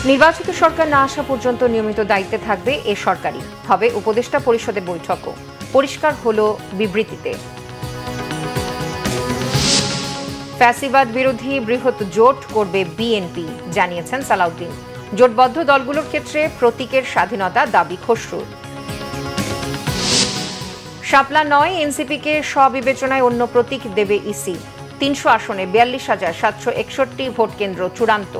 নির্বাচিত সরকার না আসা পর্যন্ত নিয়মিত দায়িত্বে থাকবে এ সরকারই, হবে উপদেষ্টা পরিষদের বৈঠকও, পরিষ্কার হলো বিবৃতিতে। ফ্যাসিবাদ বিরোধী বৃহৎ জোট করবে বিএনপি, জানিয়েছেন সালাউদ্দিন। জোটবদ্ধ দলগুলোর ক্ষেত্রে প্রতীকের স্বাধীনতা দাবি খসরুর। শাপলা নয়, এনসিপিকে স্ববিবেচনায় অন্য প্রতীক দেবে ইসি। ৩০০ আসনে ৪২,৭৬১ ভোট কেন্দ্র চূড়ান্ত।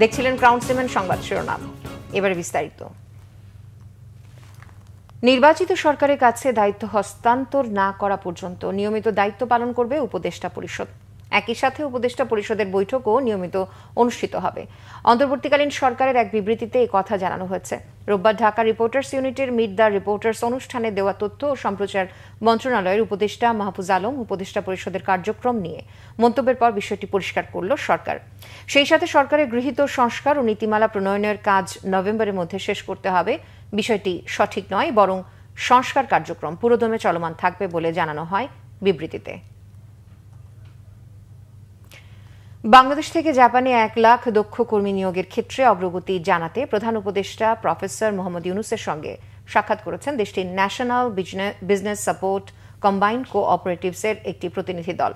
দেখছিলেন ক্রাউন সিমেন্ট সংবাদ শিরোনাম, এবারে বিস্তারিত। নির্বাচিত সরকারের কাছে দায়িত্ব হস্তান্তর না করা পর্যন্ত নিয়মিত দায়িত্ব পালন করবে উপদেষ্টা পরিষদ। একই সাথে উপদেষ্টা পরিষদের বৈঠকও নিয়মিত অনুষ্ঠিত হবে। অন্তর্বর্তীকালীন সরকারের এক বিবৃতিতে এই কথা জানানো হয়েছে। রোববার ঢাকা রিপোর্টার্স ইউনিটের মিট দ্য রিপোর্টার্স অনুষ্ঠানে দেওয়া তথ্য ও সম্প্রচার মন্ত্রণালয়ের উপদেষ্টা মাহফুজ আলম উপদেষ্টা পরিষদের কার্যক্রম নিয়ে মন্তব্যের পর বিষয়টি পরিষ্কার করল সরকার। সেই সাথে সরকারের গৃহীত সংস্কার ও নীতিমালা প্রণয়নের কাজ নভেম্বরের মধ্যে শেষ করতে হবে বিষয়টি সঠিক নয়, বরং সংস্কার কার্যক্রম পুরোদমে চলমান থাকবে বলে জানানো হয় বিবৃতিতে। বাংলাদেশ থেকে জাপানে ১ লাখ দক্ষ কর্মী নিয়োগের ক্ষেত্রে অগ্রগতি জানাতে প্রধান উপদেষ্টা প্রফেসর মোহাম্মদ ইউনূসের সঙ্গে সাক্ষাৎ করেছেন দেশটির ন্যাশনাল বিজনেস সাপোর্ট কম্বাইন্ড কোঅপারেটিভসের একটি প্রতিনিধি দল।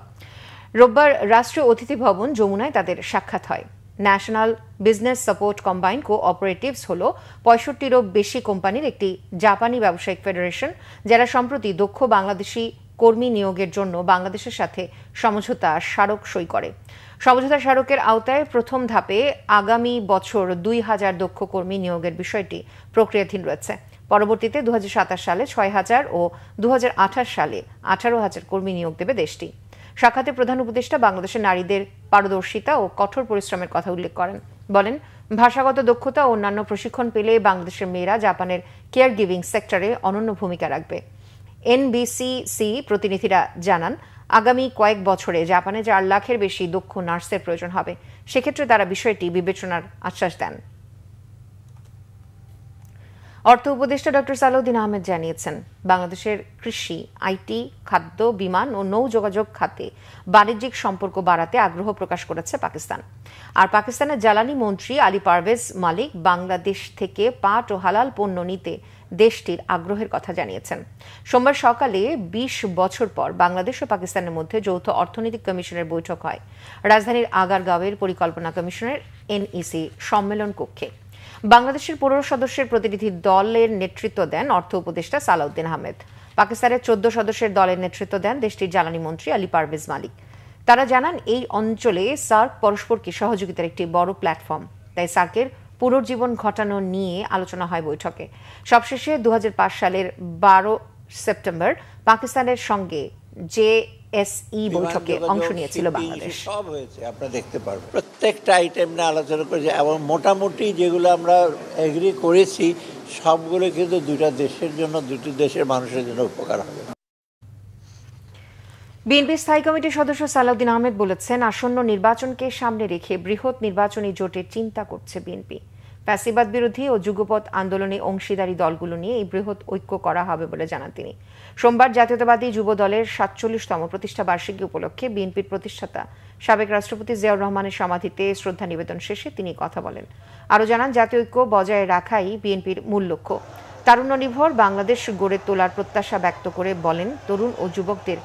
রোববার রাষ্ট্রীয় অতিথি ভবন যমুনায় তাদের সাক্ষাৎ হয়। National business support combined cooperatives হল ৬৫টিরও বেশি কোম্পানির একটি জাপানি ব্যবসায়িক ফেডারেশন, যারা সম্প্রতি দক্ষ বাংলাদেশি কর্মী নিয়োগের জন্য বাংলাদেশের সাথে সমঝোতা স্মারক সই করে। সমঝোতা স্মারকের আওতায় প্রথম ধাপে আগামী বছর ২,০০০ দক্ষ কর্মী নিয়োগের বিষয়টি প্রক্রিয়াধীন রয়েছে। পরবর্তীতে ২০২৭ সালে ৬,০০০ ও ২০২৮ সালে ১৮,০০০ কর্মী নিয়োগ দেবে দেশটি। সাক্ষাতে প্রধান উপদেষ্টা বাংলাদেশের নারীদের পারদর্শিতা ও কঠোর পরিশ্রমের কথা উল্লেখ করেন। বলেন, ভাষাগত দক্ষতা ও অন্যান্য প্রশিক্ষণ পেলে বাংলাদেশের মেয়েরা জাপানের কেয়ার গিভিং সেক্টরে অনন্য ভূমিকা রাখবে। এনবিসিসি প্রতিনিধিরা জানান, আগামী কয়েক বছরে জাপানে ৪ লাখের বেশি দক্ষ নার্সের প্রয়োজন হবে। সেক্ষেত্রে তারা বিষয়টি বিবেচনার আশ্বাস দেন। অর্থ উপদেষ্টা ডক্টর সালাউদ্দিন আহমেদ জানিয়েছেন, বাংলাদেশের কৃষি, আইটি, খাদ্য, বিমান ও নৌ যোগাযোগ খাতে বাণিজ্যিক সম্পর্ক বাড়াতে আগ্রহ প্রকাশ করেছে পাকিস্তান। আর পাকিস্তানের জ্বালানি মন্ত্রী আলী পারভেজ মালিক বাংলাদেশ থেকে পাট ও হালাল পণ্য নিতে দেশটির আগ্রহের কথা জানিয়েছেন। সোমবার সকালে ২০ বছর পর বাংলাদেশ ও পাকিস্তানের মধ্যে যৌথ অর্থনৈতিক কমিশনের বৈঠক হয় রাজধানীর আগারগাঁওয়ের পরিকল্পনা কমিশনের এনইসি সম্মেলন কক্ষে। বাংলাদেশের ১৫ সদস্যের প্রতিনিধি দলের নেতৃত্ব দেন অর্থ উপদেষ্টা সালাউদ্দিন আহমেদ। পাকিস্তানের ১৪ সদস্যের দলের নেতৃত্ব দেন দেশটির জ্বালানি মন্ত্রী আলী পারভেজ মালিক। তারা জানান, এই অঞ্চলে সার্ক পরস্পরকে সহযোগিতার একটি বড় প্ল্যাটফর্ম, তাই সার্কের পুনর্জীবন ঘটানো নিয়ে আলোচনা হয় বৈঠকে। সবশেষে ২০০৫ সালের ১২ সেপ্টেম্বর পাকিস্তানের সঙ্গে জেএসই বৈঠকে অংশ নিয়েছিল বাংলাদেশ। সব হয়েছে, আপনারা দেখতে পারবেন প্রত্যেকটা আইটেম নিয়ে আলোচনা করেছি এবং মোটামুটি যেগুলো আমরা এগ্রি করেছি সবগুলো কিন্তু দুইটা দেশের জন্য, দুটি দেশের মানুষের জন্য উপকার হবে। বিএনপি স্থায়ী কমিটির সদস্য সালাউদ্দিন আহমেদ বলেছেন, আসন্ন নির্বাচনকে সামনে রেখে বৃহৎ নির্বাচনী জোটের চিন্তা করছে বিএনপি। ফ্যাসিবাদ বিরোধী ও যুগপৎ আন্দোলনে অংশীদারী দলগুলো নিয়ে এই বৃহৎ ঐক্য করা হবে বলে জানান তিনি। সোমবার জাতীয়তাবাদী যুব দলের ৪৭তম প্রতিষ্ঠা বার্ষিকী উপলক্ষে বিএনপির প্রতিষ্ঠাতা সাবেক রাষ্ট্রপতি জিয়াউর রহমানের সমাধিতে শ্রদ্ধা নিবেদন শেষে তিনি কথা বলেন। আরও জানান, জাতীয় ঐক্য বজায় রাখাই বিএনপির মূল লক্ষ্য। তারুণ্য নির্ভর বাংলাদেশ গড়ে তোলার প্রত্যাশা ব্যক্ত করে বলেন, তরুণ ও যুবকদের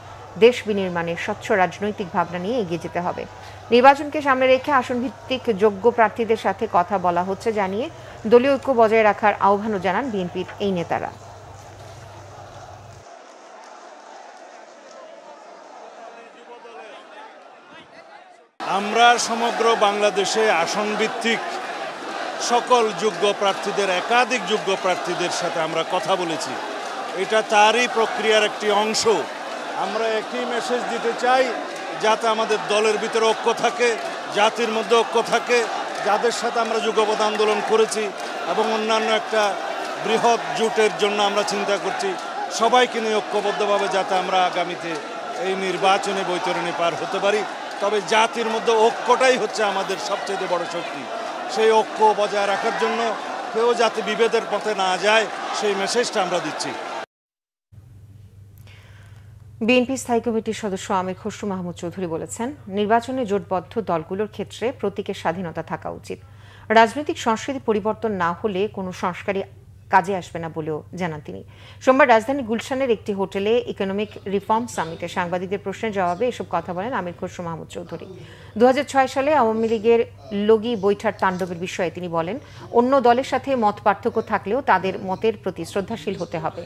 দেশ বিনির্মাণে স্বচ্ছ রাজনৈতিক ভাবনা নিয়ে এগিয়ে যেতে হবে। নির্বাচনকে সামনে রেখে আসনভিত্তিক যোগ্য প্রার্থীদের সাথে কথা বলা হচ্ছে জানিয়ে দলীয় ঐক্য বজায় রাখার আহ্বানও জানান বিএনপির এই নেতারা। আমরা সমগ্র বাংলাদেশে আসনভিত্তিক সকল যোগ্য প্রার্থীদের, একাধিক যোগ্য প্রার্থীদের সাথে আমরা কথা বলেছি। এটা তারই প্রক্রিয়ার একটি অংশ। আমরা একই মেসেজ দিতে চাই, যাতে আমাদের দলের ভিতরে ঐক্য থাকে, জাতির মধ্যে ঐক্য থাকে, যাদের সাথে আমরা যুগপৎ আন্দোলন করেছি এবং অন্যান্য একটা বৃহৎ জোটের জন্য আমরা চিন্তা করছি, সবাইকে নিয়ে ঐক্যবদ্ধভাবে যাতে আমরা আগামীতে এই নির্বাচনে বৈতরণী পার হতে পারি। তবে জাতির মধ্যে ঐক্যটাই হচ্ছে আমাদের সবচেয়ে বড় শক্তি। সেই ঐক্য বজায় রাখার জন্য কেউ যাতে বিভেদের পথে না যায়, সেই মেসেজটা আমরা দিচ্ছি। বিএনপি স্থায়ী কমিটির সদস্য আমির খসরু মাহমুদ চৌধুরী বলেছেন, নির্বাচনে জোটবদ্ধ দলগুলোর ক্ষেত্রে প্রতীকের স্বাধীনতা থাকা উচিত। রাজনৈতিক সংস্কৃতি পরিবর্তন না হলে কোনো সংস্কারই কাজে আসবে না বলেও জানান তিনি। সোমবার রাজধানী গুলশানের একটি হোটেলে ইকোনমিক রিফর্ম সামিটে সাংবাদিকদের প্রশ্নের জবাবে এসব কথা বলেন আমির খসরু মাহমুদ চৌধুরী। 2006 সালে আওয়ামী লীগের লগি বৈঠার তাণ্ডবের বিষয়ে তিনি বলেন, অন্য দলের সাথে মত পার্থক্য থাকলেও তাদের মতের প্রতি শ্রদ্ধাশীল হতে হবে।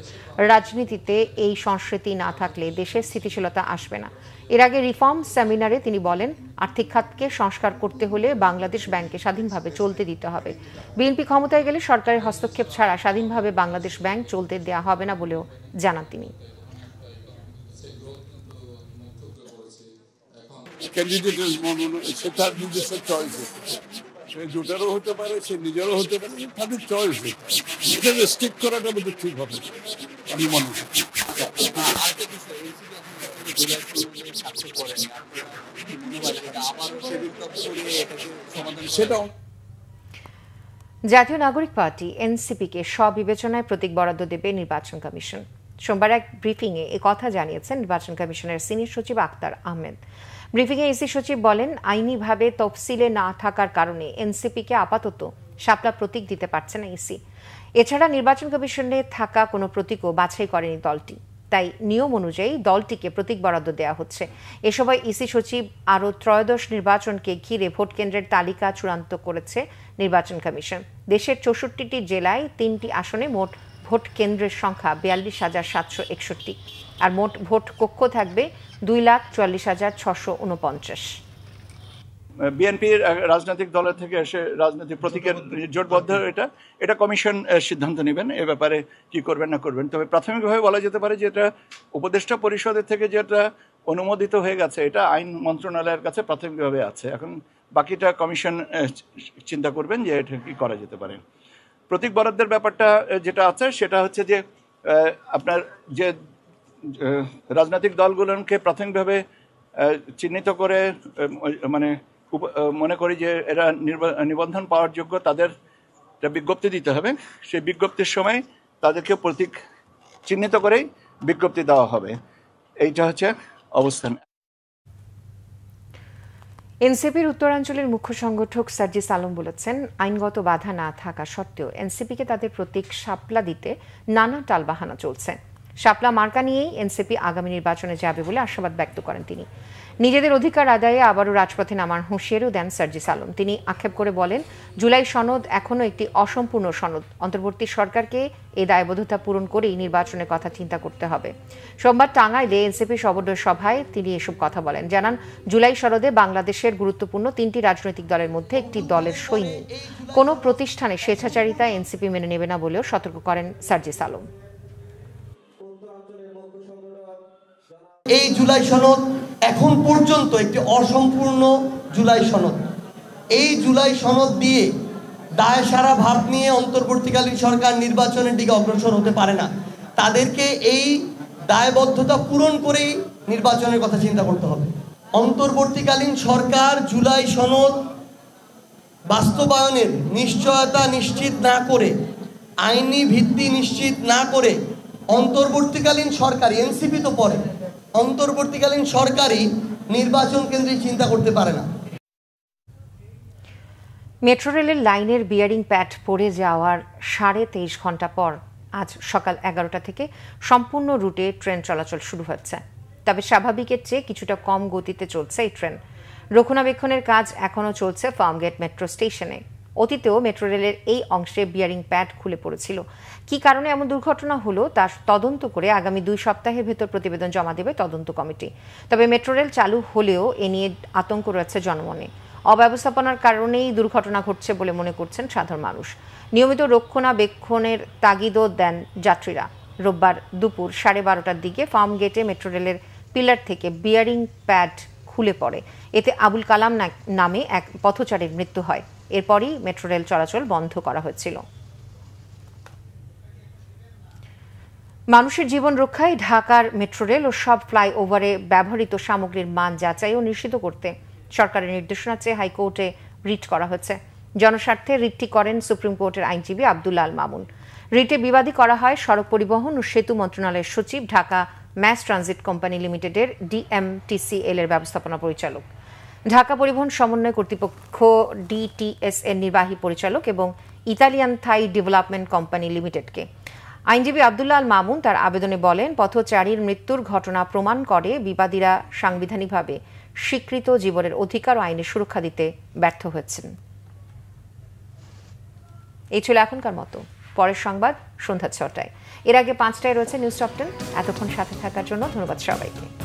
রাজনীতিতে এই সংস্কৃতি না থাকলে দেশের স্থিতিশীলতা আসবে না। এর আগে রিফর্ম সেমিনারে তিনি বলেন, আর্থিক খাতকে সংস্কার করতে হলে বাংলাদেশ ব্যাংককে স্বাধীনভাবে চলতে দিতে হবে। বিএনপি ক্ষমতায় গেলে সরকারের হস্তক্ষেপ ছাড়া স্বাধীনভাবে বাংলাদেশ ব্যাংক চলতে দেওয়া হবে না বলেও জানান তিনি। সে জোটারও হতে পারে, সে নিজেরও হতে পারে, তাদের চয়েস। এটা রেস্ট্রিক্ট করাটা বোধহয় ঠিক হবে আমি মনে করি। জাতীয় নাগরিক পার্টি এনসিপিকে স্ববিবেচনায় প্রতীক বরাদ্দ দেবে নির্বাচন কমিশন। সোমবার এক ব্রিফিংয়ে কথা জানিয়েছেন নির্বাচন কমিশনের সিনিয়র সচিব আক্তার আহমেদ। ব্রিফিংয়ে ইসি সচিব বলেন, আইনিভাবে তফসিলে না থাকার কারণে এনসিপিকে আপাতত শাপলা প্রতীক দিতে পারছে না ইসি। এছাড়া নির্বাচন কমিশনে থাকা কোনো প্রতীকও বাছাই করেনি দলটি, তাই নিয়ম অনুযায়ী দলটিকে প্রতীক বরাদ্দ দেওয়া হচ্ছে। এ সময় ইসি সচিব আরও ত্রয়োদশ নির্বাচনকে ঘিরে ভোট কেন্দ্রের তালিকা চূড়ান্ত করেছে নির্বাচন কমিশন। দেশের 64টি জেলায় 3টি আসনে মোট ভোট কেন্দ্রের সংখ্যা 42,761, আর মোট ভোট কক্ষ থাকবে 2,44,649। বিএনপির রাজনৈতিক দলের থেকে এসে রাজনৈতিক প্রতীকের জোটবদ্ধ এটা কমিশন সিদ্ধান্ত নেবেন এ ব্যাপারে কি করবেন না করবেন। তবে প্রাথমিকভাবে বলা যেতে পারে যে এটা উপদেষ্টা পরিষদের থেকে যেটা অনুমোদিত হয়ে গেছে, এটা আইন মন্ত্রণালয়ের কাছে প্রাথমিকভাবে আছে। এখন বাকিটা কমিশন চিন্তা করবেন যে এটা কি করা যেতে পারে। প্রতীক বরাদ্দের ব্যাপারটা যেটা আছে সেটা হচ্ছে যে আপনার যে রাজনৈতিক দলগুলোকে প্রাথমিকভাবে চিহ্নিত করে মনে করি যে এরা নিবন্ধন পাওয়ার যোগ্য, তাদের বিজ্ঞপ্তি দিতে হবে। সেই বিজ্ঞপ্তির সময় তাদেরকে প্রতীক চিহ্নিত করেই বিজ্ঞপ্তি দেওয়া হবে। এইটা হচ্ছে অবস্থান। এনসিপির উত্তরাঞ্চলের মুখ্য সংগঠক সার্জিস আলম বলেছেন, আইনগত বাধা না থাকা সত্ত্বেও এনসিপিকে তাদের প্রতীক শাপলা দিতে নানা টালবাহানা চলছে। শাপলা মার্কা নিয়েই এনসিপি আগামী নির্বাচনে যাবে বলে আশাবাদ ব্যক্ত করেন তিনি। নিজেদের অধিকার আদায়ে আবারও রাজপথে নামার হুঁশিয়ারিও দেন সার্জিস আলম। তিনি আক্ষেপ করে বলেন, জুলাই সনদ এখনও একটি অসম্পূর্ণ সনদ। অন্তর্বর্তী সরকারকে এই দায়বদ্ধতা পূরণ করেই নির্বাচনের কথা চিন্তা করতে হবে। সোমবার টাঙ্গাইলে এনসিপি সমন্বয় সভায় তিনি এসব কথা বলেন। জানান, জুলাই সনদে বাংলাদেশের গুরুত্বপূর্ণ 3টি রাজনৈতিক দলের মধ্যে একটি দলের সই নেই। কোনো প্রতিষ্ঠানে স্বেচ্ছাচারিতা এনসিপি মেনে নেবে না বলেও সতর্ক করেন সার্জিস আলম। এই জুলাই সনদ এখন পর্যন্ত একটি অসম্পূর্ণ জুলাই সনদ। এই জুলাই সনদ দিয়ে দায় সারা ভার নিয়ে অন্তর্বর্তীকালীন সরকার নির্বাচনের দিকে অগ্রসর হতে পারে না। তাদেরকে এই দায়বদ্ধতা পূরণ করেই নির্বাচনের কথা চিন্তা করতে হবে। অন্তর্বর্তীকালীন সরকার জুলাই সনদ বাস্তবায়নের নিশ্চয়তা নিশ্চিত না করে, আইনি ভিত্তি নিশ্চিত না করে অন্তর্বর্তীকালীন সরকার, এনসিপি তো পরে, অন্তর্বর্তীকালীন সরকারই নির্বাচন কেন্দ্রে চিন্তা করতে পারে না। মেট্রো রেলের লাইনের বিয়ারিং প্যাড পড়ে যাওয়ার 23.5 ঘন্টা পর আজ সকাল 11টা থেকে সম্পূর্ণ রুটে ট্রেন চলাচল শুরু হচ্ছে। তবে স্বাভাবিকের চেয়ে কিছুটা কম গতিতে চলছে এই ট্রেন। রক্ষণাবেক্ষণের কাজ এখনও চলছে ফার্মগেট মেট্রো স্টেশনে। অতীতেও মেট্রো রেলের এই অংশে বিয়ারিং প্যাড খুলে পড়েছিল। কি কারণে এমন দুর্ঘটনা হলো তা তদন্ত করে আগামী 2 সপ্তাহের ভেতর প্রতিবেদন জমা দেবে তদন্ত কমিটি। তবে মেট্রো রেল চালু হলেও এ নিয়ে আতঙ্ক রয়েছে জনমনে। অব্যবস্থাপনার কারণেই দুর্ঘটনা ঘটছে বলে মনে করছেন সাধারণ মানুষ। নিয়মিত রক্ষণাবেক্ষণের তাগিদও দেন যাত্রীরা। রোববার দুপুর 12:30টার দিকে ফার্মগেটে মেট্রো রেলের পিলার থেকে বিয়ারিং প্যাড খুলে পড়ে। এতে আবুল কালাম নামে এক পথচারীর মৃত্যু হয়। এরপরই মেট্রো রেল চলাচল বন্ধ করা হয়েছিল। মানুষের জীবন রক্ষায় ঢাকার মেট্রো রেল ও সব ফ্লাইওভারে ব্যবহৃত সামগ্রীর মান যাচাই ও নিশ্চিত করতে সরকারের নির্দেশনা চেয়ে হাইকোর্টে রিট করা হয়েছে। জনস্বার্থে রিটটি করেন সুপ্রিম কোর্টের আইনজীবী আব্দুল আল মামুন। রিটে বিবাদী করা হয় সড়ক পরিবহন ও সেতু মন্ত্রণালয়ের সচিব, ঢাকা ম্যাস ট্রানজিট কোম্পানি লিমিটেডের DMTCL এর ব্যবস্থাপনা পরিচালক, ঢাকা পরিবহন সমন্বয় কর্তৃপক্ষ DTSN নির্বাহী পরিচালক এবং ইতালিয়ান থাই ডেভেলপমেন্ট কোম্পানি লিমিটেডকে। আইনজীবী আব্দুল্লাহ আল মামুন তার আবেদনে বলেন, পথচারীর মৃত্যুর ঘটনা প্রমাণ করে বিবাদীরা সাংবিধানিকভাবে স্বীকৃত জীবনের অধিকার ও আইনের সুরক্ষা দিতে ব্যর্থ হয়েছেন। এই ছিল এখনকার মতো। পরের সংবাদ সন্ধ্যা ৬টায়। এর আগে ৫টায় রয়েছে নিউজ টপ 10। এতক্ষণ সাথে থাকার জন্য ধন্যবাদ সবাইকে।